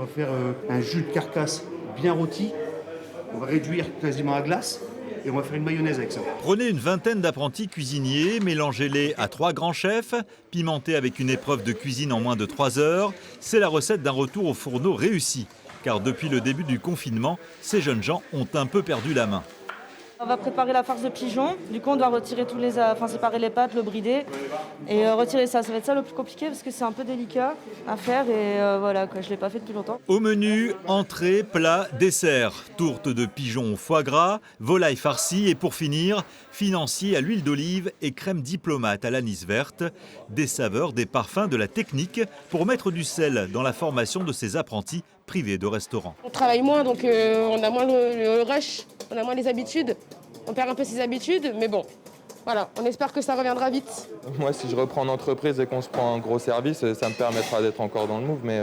va faire un jus de carcasse bien rôti. On va réduire quasiment à glace et on va faire une mayonnaise avec ça. Prenez une vingtaine d'apprentis cuisiniers, mélangez-les à 3 grands chefs, pimentez avec une épreuve de cuisine en moins de 3 heures. C'est la recette d'un retour au fourneau réussi. Car depuis le début du confinement, ces jeunes gens ont un peu perdu la main. On va préparer la farce de pigeon. Du coup, on doit retirer séparer les pâtes, le brider et retirer ça. Ça va être ça le plus compliqué parce que c'est un peu délicat à faire et voilà, quoi, je ne l'ai pas fait depuis longtemps. Au menu, entrée, plat, dessert. Tourte de pigeon au foie gras, volaille farcie et pour finir, financier à l'huile d'olive et crème diplomate à l'anis verte. Des saveurs, des parfums, de la technique pour mettre du sel dans la formation de ces apprentis privés de restaurant. On travaille moins, donc on a moins le rush, on a moins les habitudes. On perd un peu ses habitudes, mais bon, voilà, on espère que ça reviendra vite. Moi, si je reprends en entreprise et qu'on se prend un gros service, ça me permettra d'être encore dans le move, mais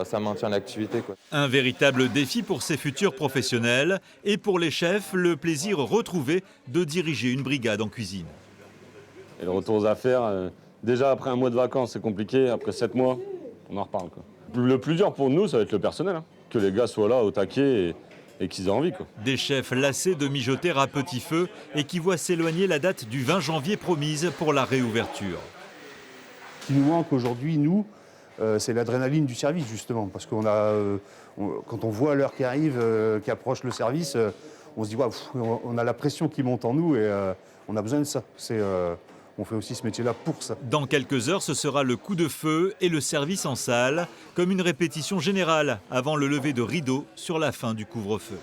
ça maintient l'activité, quoi. Un véritable défi pour ces futurs professionnels et pour les chefs, le plaisir retrouvé de diriger une brigade en cuisine. Et le retour aux affaires, déjà après un mois de vacances, c'est compliqué. Après 7 mois, on en reparle, quoi. Le plus dur pour nous, ça va être le personnel, hein. Que les gars soient là au taquet et qu'ils aient envie, quoi. Des chefs lassés de mijoter à petit feu et qui voient s'éloigner la date du 20 janvier promise pour la réouverture. Ce qui nous manque aujourd'hui, nous, c'est l'adrénaline du service, justement. Parce qu'on a, quand on voit l'heure qui arrive, qui approche le service, on se dit, waouh, on a la pression qui monte en nous et on a besoin de ça. On fait aussi ce métier-là pour ça. Dans quelques heures, ce sera le coup de feu et le service en salle, comme une répétition générale avant le lever de rideau sur la fin du couvre-feu.